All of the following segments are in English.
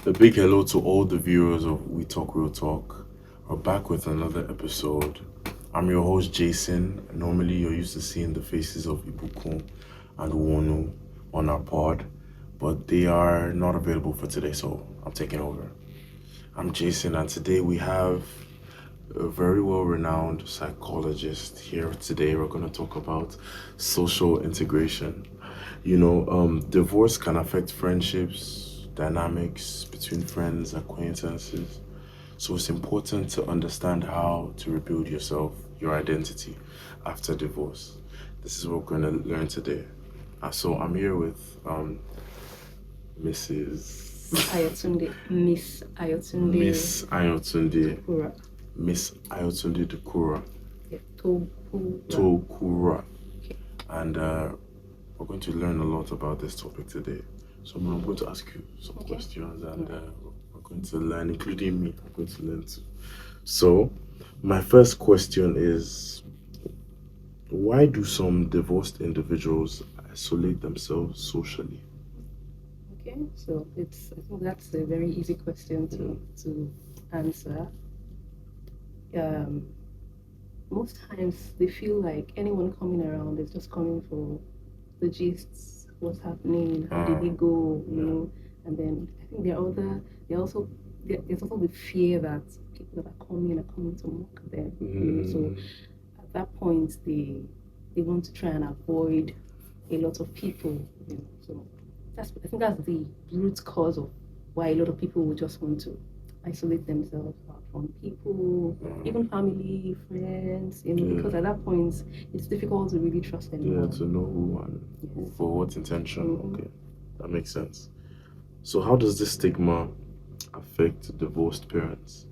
A big hello to all the viewers of We Talk Real Talk. We're back with another episode. I'm your host Jason. Normally you're used to seeing the faces of Ibukun and Wonu on our pod, but they are not available for today, so I'm taking over. I'm Jason, and today we have a very well-renowned psychologist here today. We're going to talk about social integration. Divorce can affect friendships, dynamics between friends, acquaintances. So it's important to understand how to rebuild yourself, your identity after divorce. This is what we're going to learn today. So I'm here with Mrs. Miss Ayotunde. Miss Ayotunde. Tokura. Miss Ayotunde Dekura. Yeah, Tokura. Tokura. Okay. And we're going to learn a lot about this topic today. So I'm going to ask you some questions, and we're going to learn, including me. I'm going to learn too. So my first question is, why do some divorced individuals isolate themselves socially? Okay, so I think that's a very easy question to answer. Most times they feel like anyone coming around is just coming for the gists, what's happening, how did it go, and then I think there's also the fear that people that are coming to mock them. So at that point they want to try and avoid a lot of people. So I think that's the root cause of why a lot of people would just want to isolate themselves from people, even family, friends, because at that point it's difficult to really trust anyone. Yeah, to know who and for what intention. Okay, that makes sense. So how does this stigma affect divorced parents?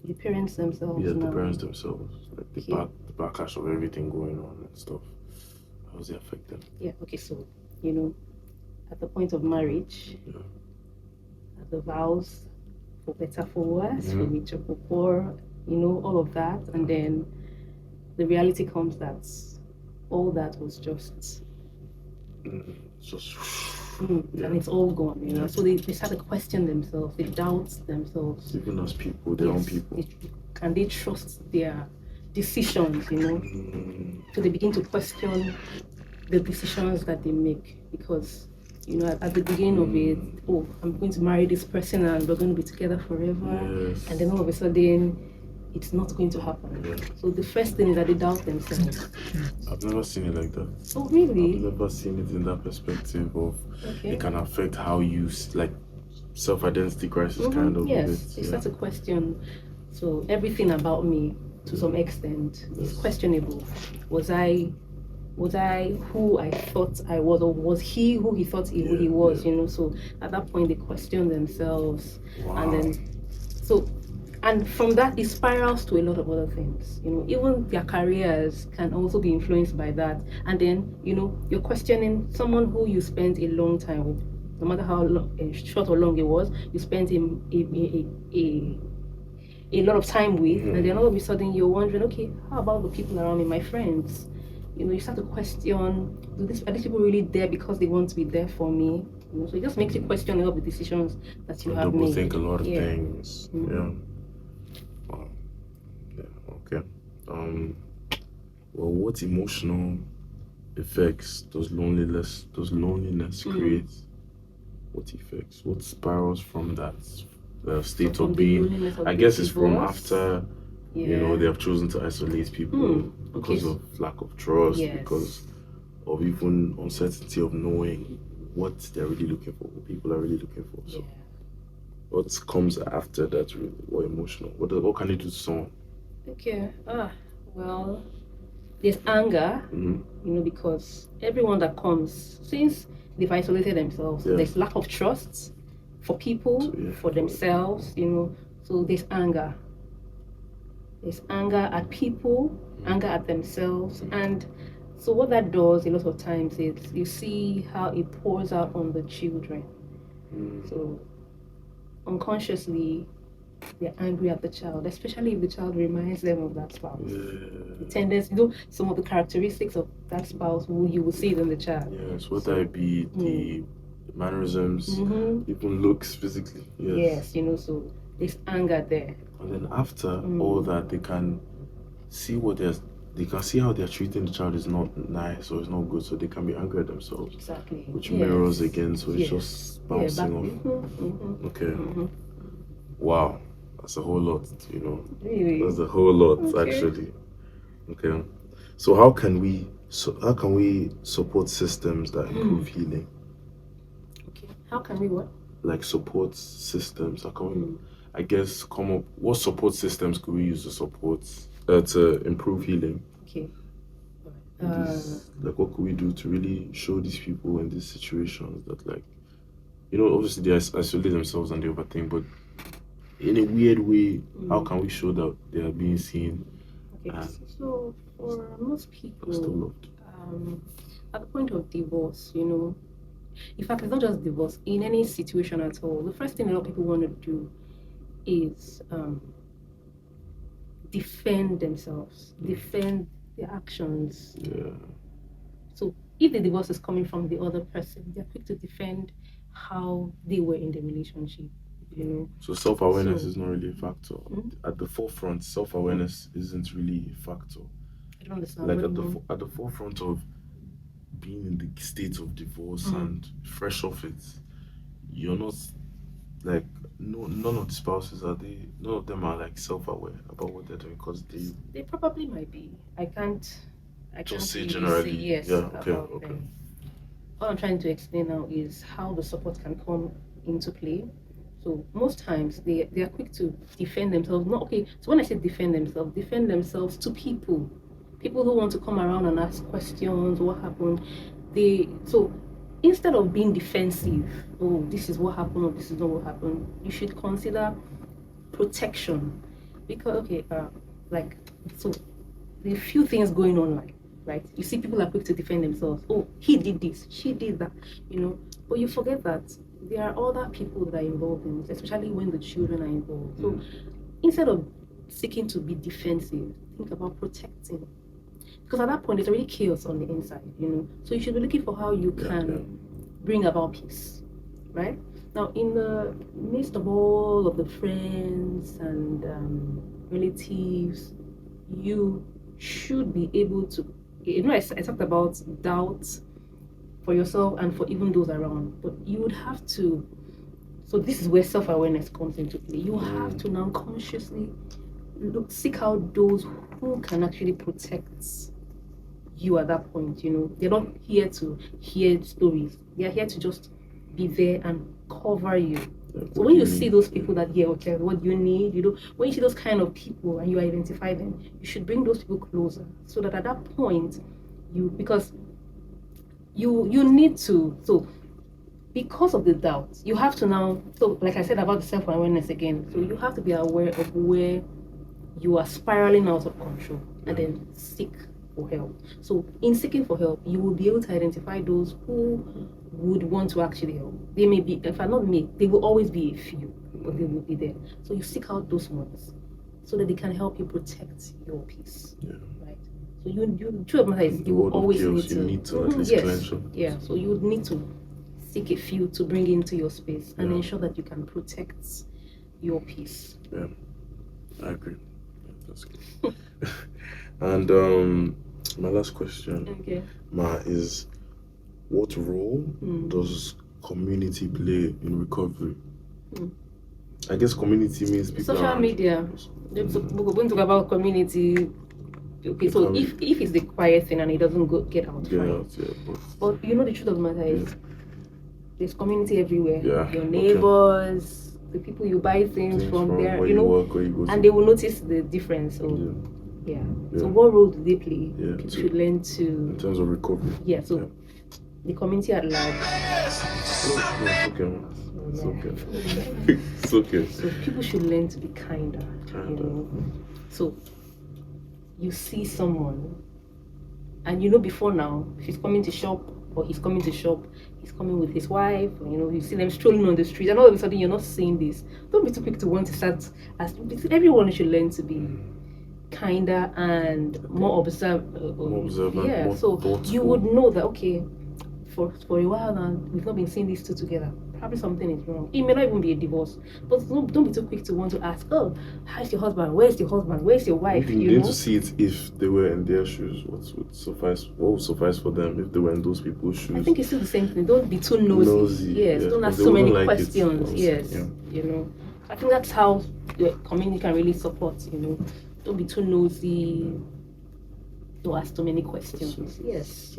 The parents themselves. Yeah, the parents themselves, like the backlash of everything going on and stuff. How does it affect them? Yeah. Okay. So at the point of marriage, at the vows, for better, for worse, for richer, for poor, all of that. And then the reality comes that all that was just... and it's all gone, So they start to question themselves, they doubt themselves. Even as people, their own people. Can they trust their decisions, So they begin to question the decisions that they make, because at the beginning of it, I'm going to marry this person and we're going to be together forever. Yes. And then all of a sudden, it's not going to happen. Yeah. So the first thing is that they doubt themselves. I've never seen it like that. Oh, really? I've never seen it in that perspective of it can affect how you, like, self-identity crisis kind of. Yes, it's such a question. So everything about me, to some extent, is questionable. Was I who I thought I was, or was he who he thought he was? So at that point they question themselves. And then and from that it spirals to a lot of other things. Even their careers can also be influenced by that. And then you're questioning someone who you spent a long time with, no matter how long, short or long it was. You spent a lot of time with, and then all of a sudden you're wondering, okay, how about the people around me, my friends? You start to question, are these people really there because they want to be there for me? So it just makes you question a lot of the decisions that you have made. Think a lot of things. Yeah. Wow. Yeah. Okay. Well, what emotional effects does loneliness create? What effects? What spirals from that state of being? I guess it's from after. They have chosen to isolate people because of lack of trust, because of even uncertainty of knowing what they're really looking for, what people are really looking for. So, what comes after that, or emotional? What can you do to someone? Okay. Well, there's anger, because everyone that comes, since they've isolated themselves, there's lack of trust for people, for themselves, So there's anger. There's anger at people, anger at themselves. And so what that does a lot of times is you see how it pours out on the children. So unconsciously, they're angry at the child, especially if the child reminds them of that spouse. The tendency, some of the characteristics of that spouse, you will see it in the child. Yes, whether it be the mannerisms, even looks physically. Yes, so there's anger there. And then after all that, they can see they can see how they're treating the child is not nice or is not good, so they can be angry at themselves. Exactly. Which mirrors again, so it's just bouncing off. Okay. Wow, that's a whole lot, Really? That's a whole lot, actually. Okay. So how can we support systems that improve healing? Okay. How can we what? Like support systems. How can we, I guess, come up? What support systems could we use to improve healing? Okay. Like, what could we do to really show these people in these situations that, like, obviously they isolate themselves and they overthink, but in a weird way, how can we show that they are being seen? Okay. So for most people, still loved. At the point of divorce, in fact, it's not just divorce. In any situation at all, the first thing a lot of people want to do is defend themselves, defend their actions. Yeah. So if the divorce is coming from the other person, they're quick to defend how they were in the relationship. So self-awareness is not really a factor. At the forefront, self-awareness isn't really a factor. I don't understand. Like at the forefront of being in the state of divorce and fresh off it, you're not like none of the spouses none of them are like self-aware about what they're doing, because they probably might be. I can't just say really generally. say yes. Yeah. Okay. Them. What I'm trying to explain now is how the support can come into play. So most times they are quick to defend themselves. So when I say defend themselves to people who want to come around and ask questions. What happened? So instead of being defensive, oh, this is what happened, or this is not what happened, you should consider protection. Because so there are few things going on, like, right? You see people are quick to defend themselves. Oh, he did this, she did that, but you forget that there are other people that are involved in this, especially when the children are involved. So instead of seeking to be defensive, think about protecting. Because at that point, there's already chaos on the inside, So you should be looking for how you can bring about peace, right? Now, in the midst of all of the friends and relatives, you should be able to, I talked about doubt for yourself and for even those around, but you would have to, so this is where self-awareness comes into play. You have to now consciously seek out those who can actually protect you at that point. They're not here to hear stories, they're here to just be there and cover you. So when you see those people that, okay, what you need, when you see those kind of people and you identify them, you should bring those people closer, so that at that point, because you need to, so because of the doubt, you have to now, so like I said about the self-awareness again, so you have to be aware of where you are spiraling out of control, and then seek for help. So in seeking for help, you will be able to identify those who would want to actually help. They may be, if not me, they will always be a few, but they will be there. So you seek out those ones so that they can help you protect your peace. Right? So the truth of the matter is, you will always need to at least clench up. Yeah, so you would need to seek a few to bring into your space and ensure that you can protect your peace. Yeah, I agree. That's good. And my last question, is what role does community play in recovery? I guess community means people social media. We're going to talk about community. Okay, so if it's the quiet thing and it doesn't get out, but the truth of the matter is, there's community everywhere. Your neighbors, the people you buy things from there, and they will notice the difference. So so what role do they play? People should learn to, in terms of recovery. So the community at large. It's okay. It's okay. So people should learn to be kinder. So you see someone, and before now, if he's coming to shop or he's coming to shop, he's coming with his wife, or, you see them strolling on the street, and all of a sudden you're not seeing this. Don't be too quick to want to start. Everyone should learn to be kinder and more observant. More So thoughtful. you would know that, okay, for a while now, we've not been seeing these two together. Probably something is wrong. It may not even be a divorce, but don't be too quick to want to ask, oh, how's your husband? Where's your husband? Where's your wife? You need to see it if they were in their shoes. What would suffice for them if they were in those people's shoes? I think it's still the same thing. Don't be too nosy. Yes, don't ask so many questions. Yes, you know. I think that's how the community can really support. You know, don't be too nosy. Don't ask too many questions. Yes.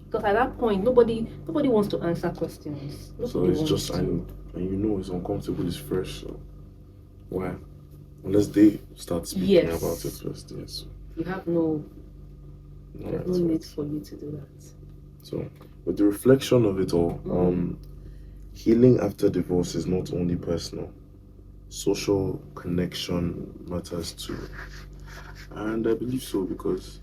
Because at that point, nobody wants to answer questions. So it's just, and you know it's uncomfortable, it's fresh. So why? Unless they start speaking about it first, yes. You have no need for you to do that. So, with the reflection of it all, healing after divorce is not only personal. Social connection matters too. And I believe so because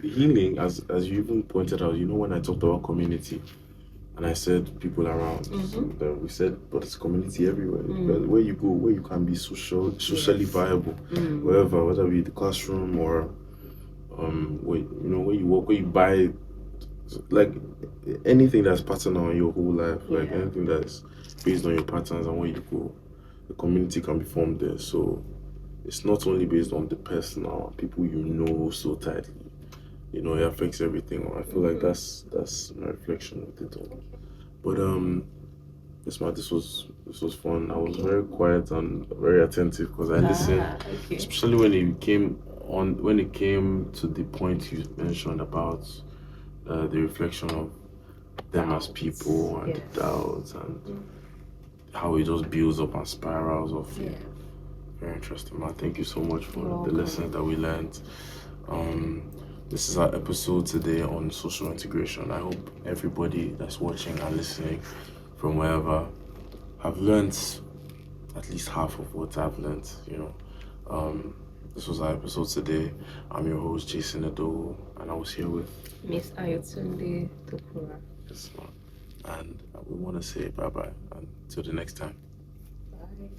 the healing, as you even pointed out, you know, when I talked about community and I said people around, then we said, but it's community everywhere. Where you go, where you can be socially viable, wherever, whether it be the classroom or where you work, where you buy, like anything that's patterned on your whole life, like anything that's based on your patterns and where you go, the community can be formed there. So it's not only based on the personal people you know so tightly. You know, it affects everything. I feel like that's my reflection with it all. But this was fun. I was very quiet and very attentive because I listened, especially when it came to the point you mentioned about the reflection of them as people and the doubts and how it just builds up and spirals of fear. Very interesting, man. Thank you so much for the lessons that we learned. This is our episode today on social integration. I hope everybody that's watching and listening from wherever have learned at least half of what I've learned, you know. This was our episode today. I'm your host, Jason Ado, and I was here with Miss Ayotunde Tokura. Yes, man. And we want to say bye-bye until the next time. Bye.